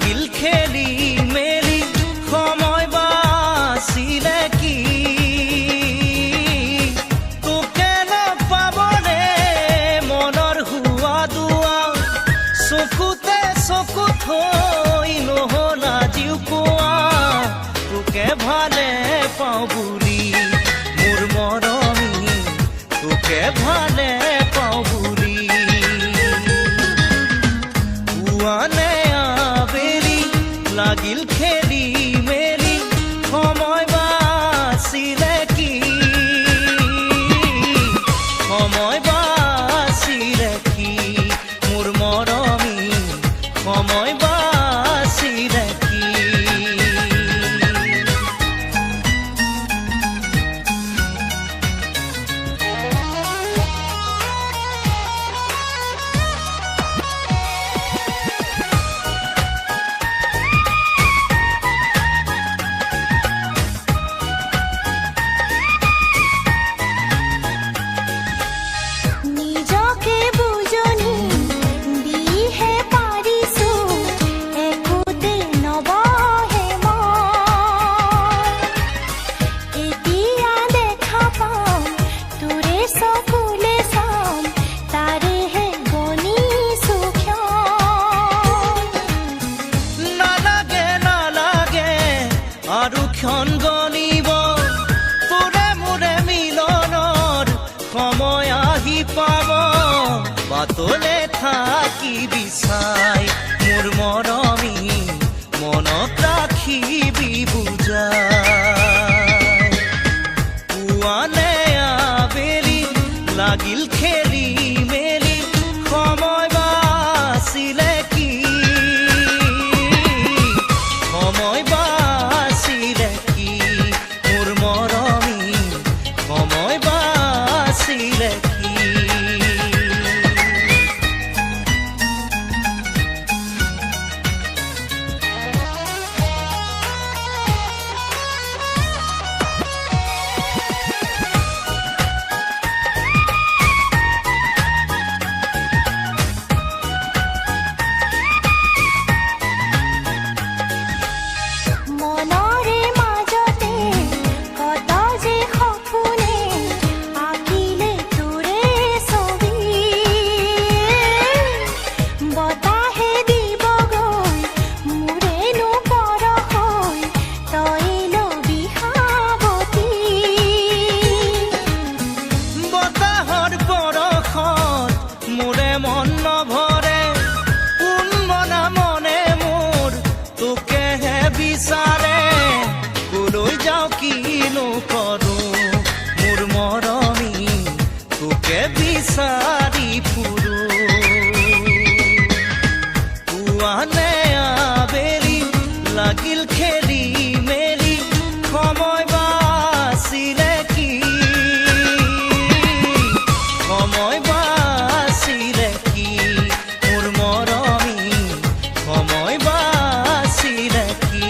লাগিল খেলি মেলি সময় বাচিলে কি তোকে লগ পাবনে মনৰ হুৱা দুৱা চকুতে চকু থৈ নহলা জিউ কোৱা তোকে ভালে পাওঁ বুলি মোৰ মৰমী তোকে ভালে পাওঁ বুলি পুৱানে আবেলি লাগিল খেলি মেলি সময় বাচিলে কি সময় বাচিলে কি মোৰ মৰমী সময় বাচিলে কি আৰু ক্ষণ গণিব তোৰে মোৰে মিলনৰ সময় আহি পাব বাটলে থাকি বিচাই মোৰ মৰমী মনত ৰাখিবি বুজাই পুৱানে আবেলি লাগিল খেলি মেলি সময় বাচিলে কি সময় বাচিলে কি মোৰ মৰমী সময় বাচিলে কি বিচাৰি ফুৰো পুৱানে আবেলি লাগিল খেলি মেলি সময় বাচিলে কি সময় বাচিলে কি মোৰ মৰমী সময় বাচিলে কি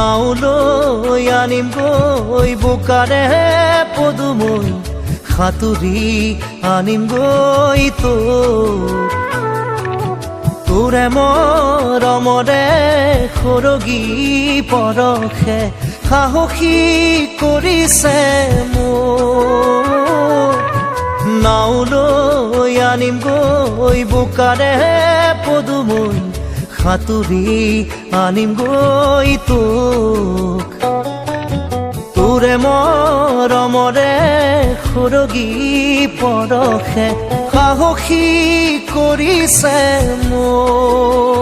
নাওলৈ আনিম গৈ বোকাৰে পদুমৈ সাঁতুৰি আনিম গৈ তোৰে মৰমৰে সৰগী পৰশে সাহসী কৰিছে মোক নাওলৈ আনিম গৈ বোকাৰে পদুমৈ সাঁতুৰি আনিম গৈ তোৰে মৰমৰে সৰগী পৰশে সাহসী কৰিছে মোক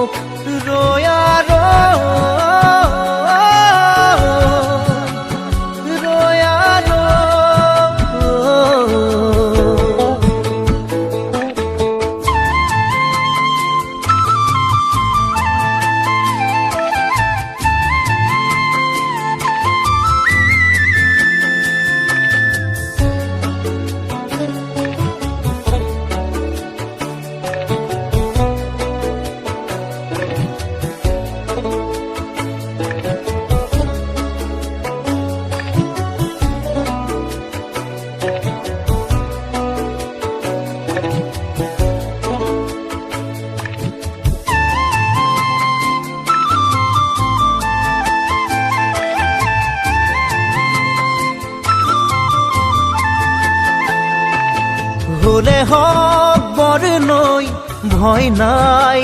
ভয় নাই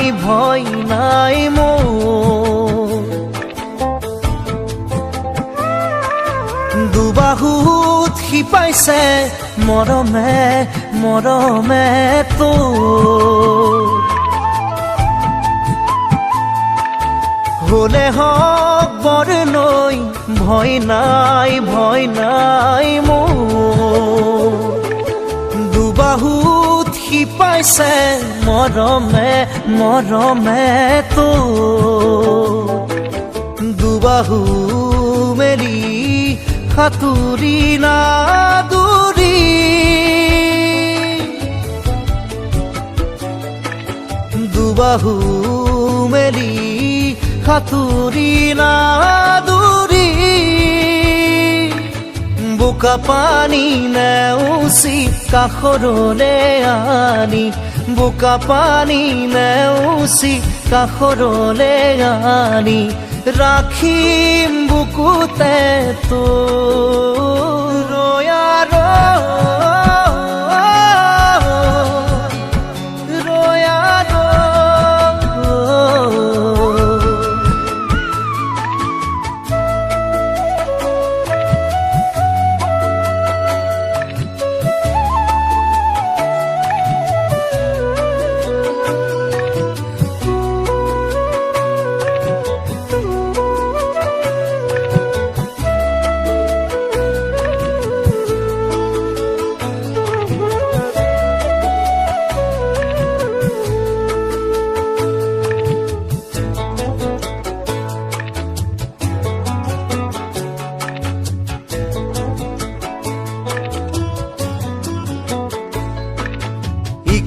মোৰ দুবাহুত শিপাইছে মৰমে তোৰ হলে হক বৰনৈ ভয় নাই মোৰ দুবাহুত শিপাইছে মৰমে তোৰ দুবাহু মেলি সাঁতুৰি নাদুৰি দুবাহু মেলি সাঁতুৰি নাদুৰি বোকা পানী নেওচি কাষৰলে আনি বোকা পানী নেওচি কাষৰলে আনি ৰাখিম বুকুতে তোৰ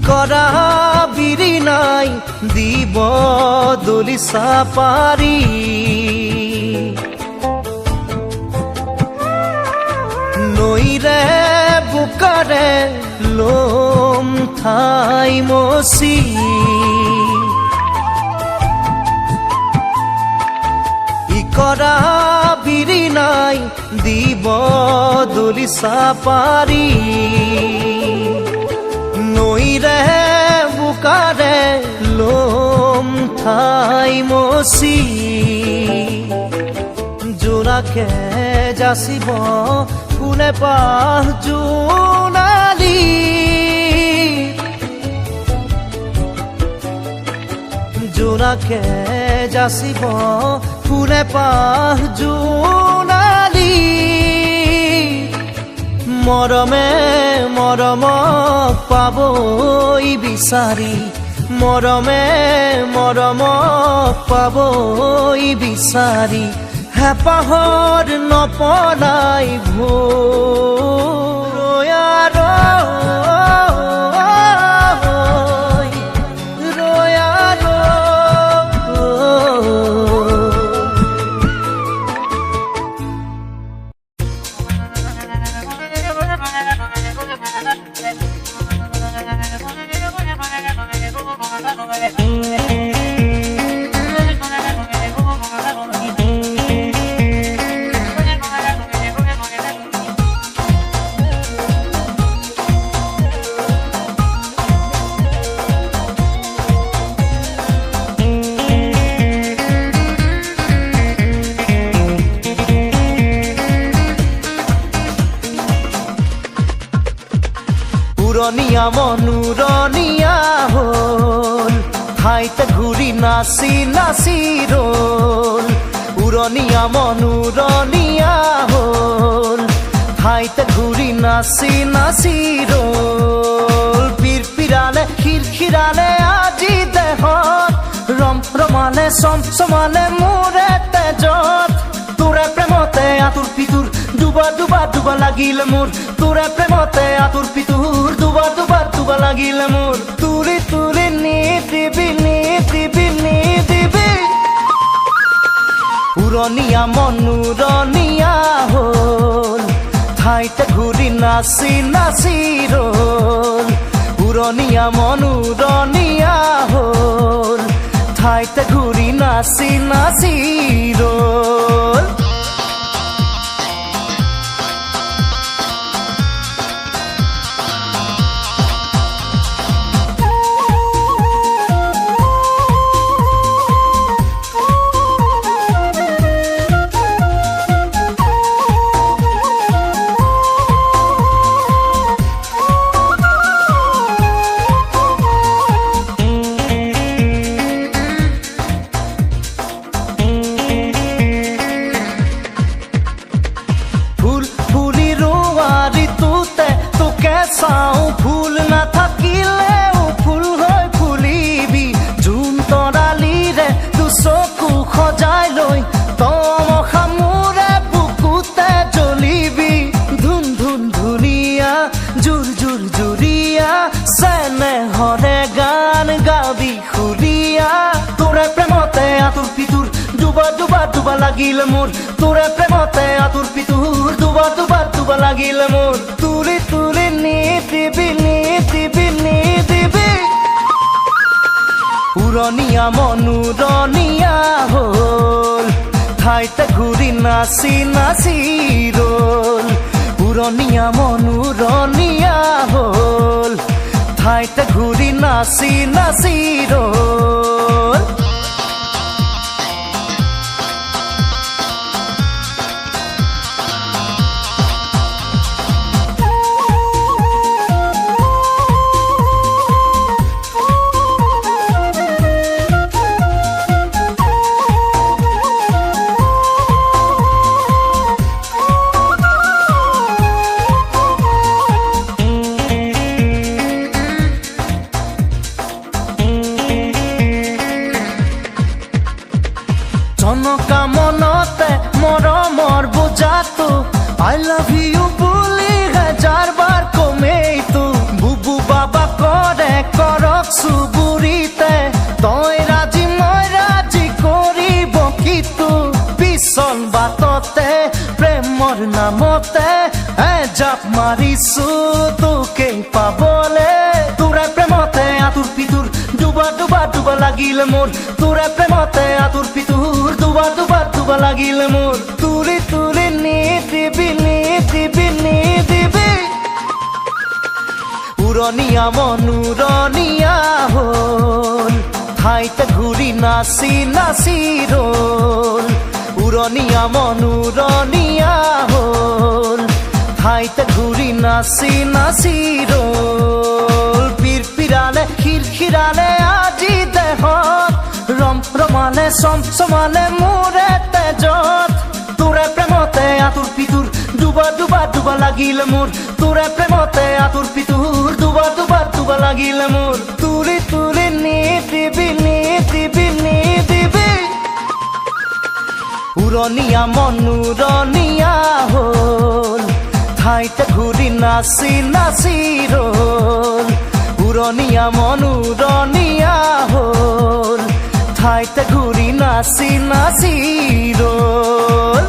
কৰা বিৰি নাই দিব দলিচা পাৰি নৈৰে বোকাৰে লম ঠাই মচি কৰা বিৰি নাই দিব দলিচা পাৰি নৈৰে বোকাৰে লম ঠাই মচি জোনাকে যাচিব ফুলে পাহ জোনালী জোনাকে যাচিব ফুলে পাহ জোনালী মৰমক পাবই বিচাৰি মৰমক পাবই বিচাৰি হেঁপাহৰ নপলাই ভোৰ পুৰণীয়া মনোৰণীয়া হ'ল ঠাইতে ঘূৰি নাচি ৰ'ল পুৰণীয়া মনোৰণীয়া হ'ল ঠাইতে ঘূৰি নাচি ৰ'ল পিৰপিৰালে খিৰখিৰালে আজি দেহত ৰমালে চমচমালে মোৰে তেজত তোৰে প্ৰেমতে আতুৰ পিতুৰ দুবা লাগিলে মোৰ তোৰে প্ৰেমতে আতুৰ পিতুৰ দুবা লাগিলে মোৰ তুলি নিদিবি পুৰণীয়া মনোৰণীয়া হ'ল ঠাইতে ঘূৰি নাচি ৰ'ল পুৰণীয়া মনোৰণীয়া হ'ল ঠাইতে ঘূৰি নাচি ৰ'ল ডুবা লাগিল মোৰ তোৰে প্ৰেমতে আতুৰ পিতুৰ দুবাৰ দুবাৰ ডুবা লাগিল মোৰ তুলি তুলি নি দিবি উৰণীয়া মনোৰণীয়া হ'ল ঠাইতে ঘূৰি নাচি নাচি ৰ'ল উৰণীয়া মনোৰণীয়া হ'ল ঠাইতে ঘূৰি নাচি নাচি ৰ'ল জনকা মনতে মৰমৰ বুজাটো I love you বুলি হাজাৰ বাৰ কমেইতো বুবু বাবা কৰে কৰক চুবুৰিতে তই ৰাজি মই ৰাজি কৰিব কিতো পিছল বাটতে প্ৰেমৰ নামতে জাপ মাৰিছো তোকে পাবলে তোৰে প্ৰেমতে আতুৰ পিতুৰ দুবাৰ দুবাৰ ডুবা লাগিল মোৰ তোৰে প্ৰেমতে আতুৰ পিতুৰ দুবাৰ দুবাৰ ডুবা লাগিল মোৰ তুলি তুলি নি দিবি উৰণীয়া মনোৰণীয়া হ'ল ঠাইতে ঘূৰি নাচি নাচি ৰ'ল উৰণীয়া মনোৰণীয়া হ'ল ঠাইতে ঘূৰি নাচি নাচি ৰ'ল পিৰপিৰালে খিৰখিৰালে আজি দেহত ৰমৰমালে চমচমালে মোৰে তেজত তোৰে প্ৰেমতে আতুৰ পিতুৰ দুবাৰ দুবাৰ ডুবা লাগিল মোৰ তোৰে প্ৰেমতে আতুৰ পিতুৰ দুবাৰ দুবাৰ ডুবা লাগিল মোৰ তুলি তুলি নি দিবি উৰণীয়া মনোৰণীয়া হ'ল ঠাইতে ঘূৰি নাচি নাচি ৰ'ল উৰণীয়া মনোৰণীয়া হ'ল ঠাইতে ঘূৰি নাচি নাচি ৰ'ল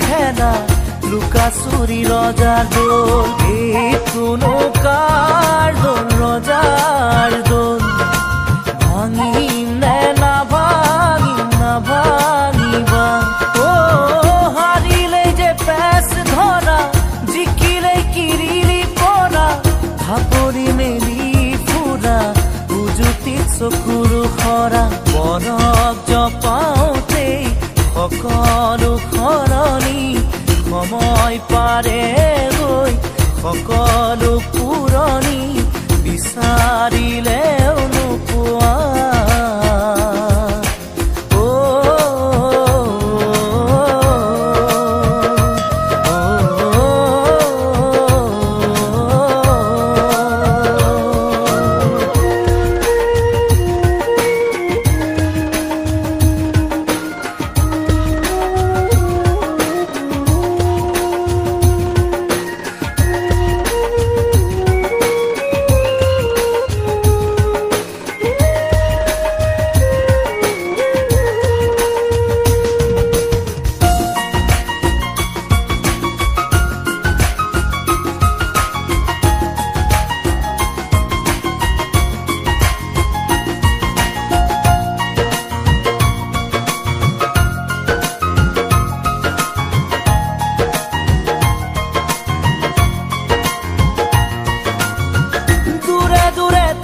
খেলা লুকাচুরি রজার দোল একটু নৌকার দোল রজার দোল ভাঙিম না ভাঙিবা ও হারিলে যে প্যাস ধরা জিকিলে কিরিলি পরা ভাপরি মেলি ফুরা উজুতি চকুর খরা বরফ জপাওতেই সকলো সলনি সময় পাৰে গৈ সকলো পুৰণি বিচাৰিলেও নোপোৱা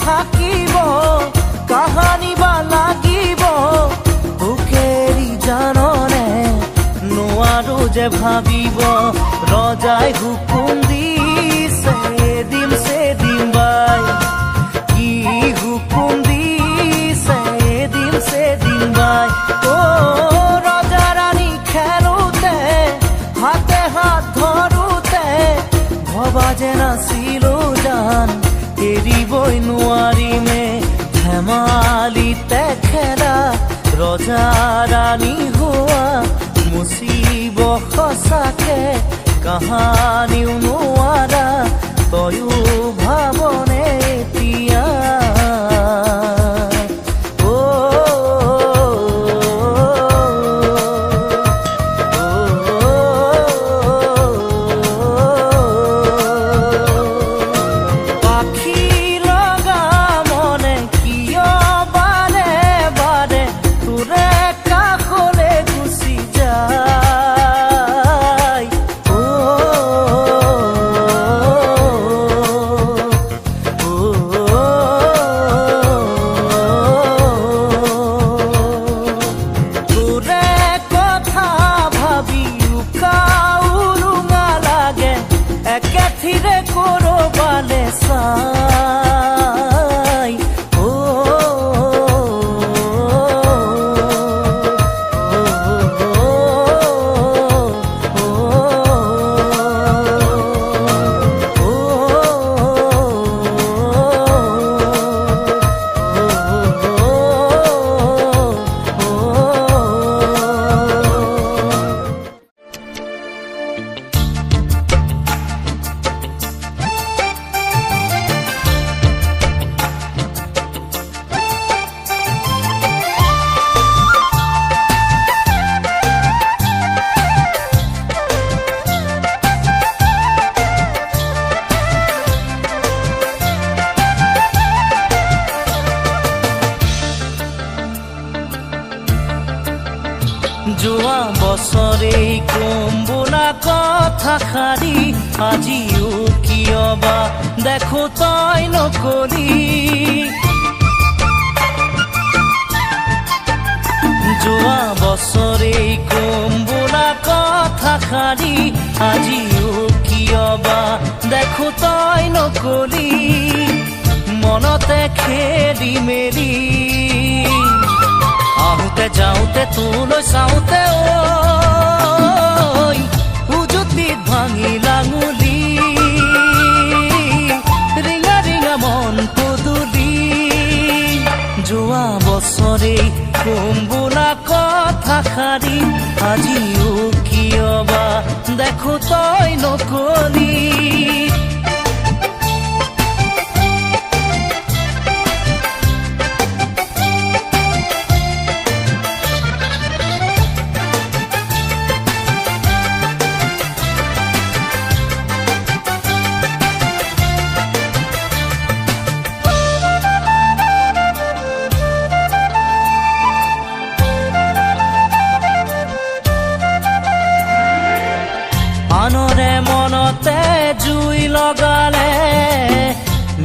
থাকিব কাহানি বা লাগিব বুকেৰি জাননে নোৱাৰো যে ভাবিব ৰজাই হুকুম দিছে এদিন সেদিন বাই কি হুকুম দিছে এদিন সেদিন বাই ও ৰজা ৰাণী খেলোতে হাতে হাত ধৰোতে ভবা যে নাছিলো জান এৰিবই নোৱাৰিমে ধেমালিতে খেলা ৰজা ৰাণী হোৱা মুচিব সঁচাকে কাহানিও নোৱাৰা তয়ো ভাবনে এতিয়া যোৱা বছৰে কম বোলা কথাষাৰি আজিও কিয়বা দেখো তই নকলি যোৱা বছৰে কম বোলা কথাষাৰি আজিও কিয়বা দেখো তই নকলি মনতে খেলি মেলি আহোঁতে যাওঁতে তোলৈ চাওঁতে উজুতিত ভাঙি লাঙুলি ৰিঙা ৰিঙা মন পদূলি যোৱা বছৰে কম বোলা কথাষাৰি আজিও কিয়বা দেখো তই নকলি আনৰে মনতে জুই লগালে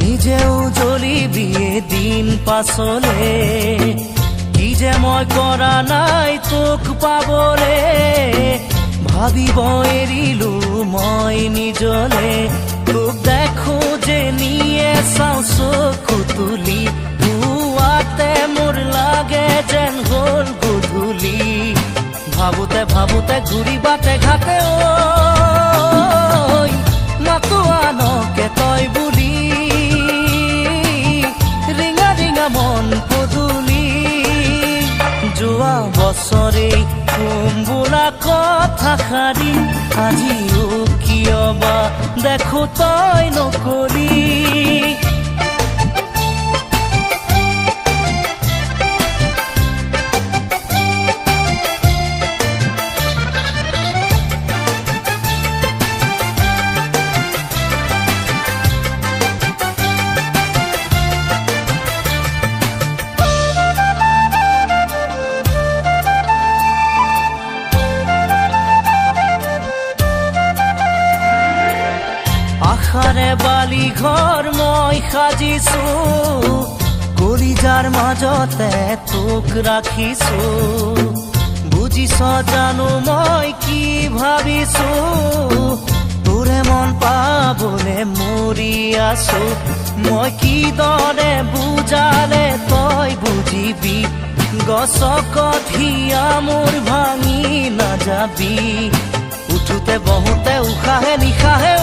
নিজেও জ্বলিবি এদিন পাছলে কি যে মই কৰা নাই তোক পাবলে ভাবিব এৰিলো মই নিজলে তোক দেখো যে নিয়ে চাওঁ চকু তুলি পুৱাতে মোৰ লাগে যেন হ'ল গধূলি ভাবোতে ভাবোতে ঘূৰি বাটে ঘাটে ঐ মাতো আনকে তই বুলি ৰিঙা ৰিঙা মন পদূলি যোৱা বছৰে কম বোলা কথা শাৰী আজিও কিয় বা দেখো তই নকলি আশাৰে বালি ঘৰ মই সাজিছো কলিজাৰ মাজতে তোক ৰাখিছো বুজিছ জানো মই কি ভাবিছো তোৰে মন পাবলে মৰি আছো মই কি দৰে বুজালে তই বুজিবি গছকত হিয়া মোৰ ভাঙি নাযাবি উঠোতে বহোতে উশাহে নিশাহে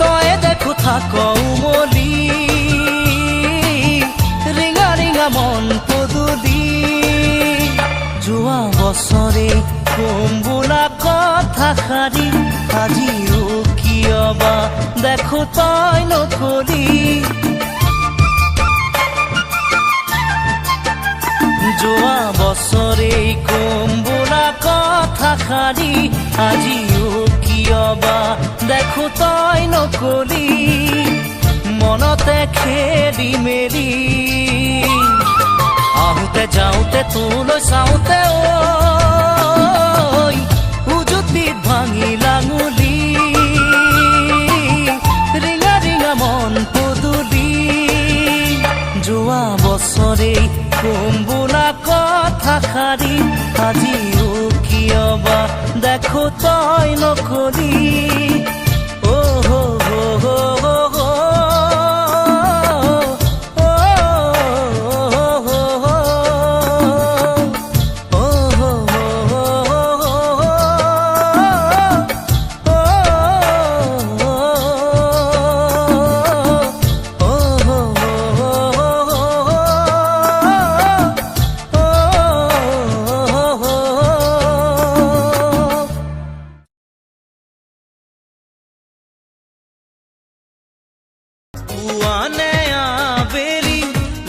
তই দেখো থাক উমলি ৰিঙা ৰিঙা মন পদূলি যোৱা বছৰে কম বোলা কথা শাৰী আজিও কিয় বা দেখো তই নকলি যোৱা বছৰে কম বোলা কথা শাৰী আজিও কিয় বা দেখো তই নকলি মনতে খেলি মেলি আহোতে যাওঁতে তোলৈ চাওঁতে ঐ উজুতিত ভাঙি লাঙুলি ৰিঙা ৰিঙা মন পদূলি যোৱা বছৰে কম বোলা কথা শাৰী আজিও কিয় বা দেখো তই নকলি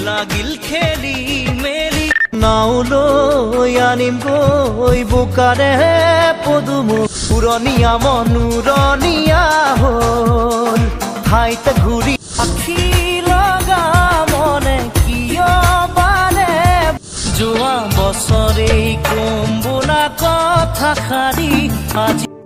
লাগিল খেলি মেলি নাওলৈ আনিম গৈ বোকাৰে পদুম পুৰণীয়া মনোৰণীয়া হ'ল ঠাইতে ঘূৰি আখি লগা মনে কিয় বানে যোৱা বছৰে কম বোলা কথা শাৰী আজি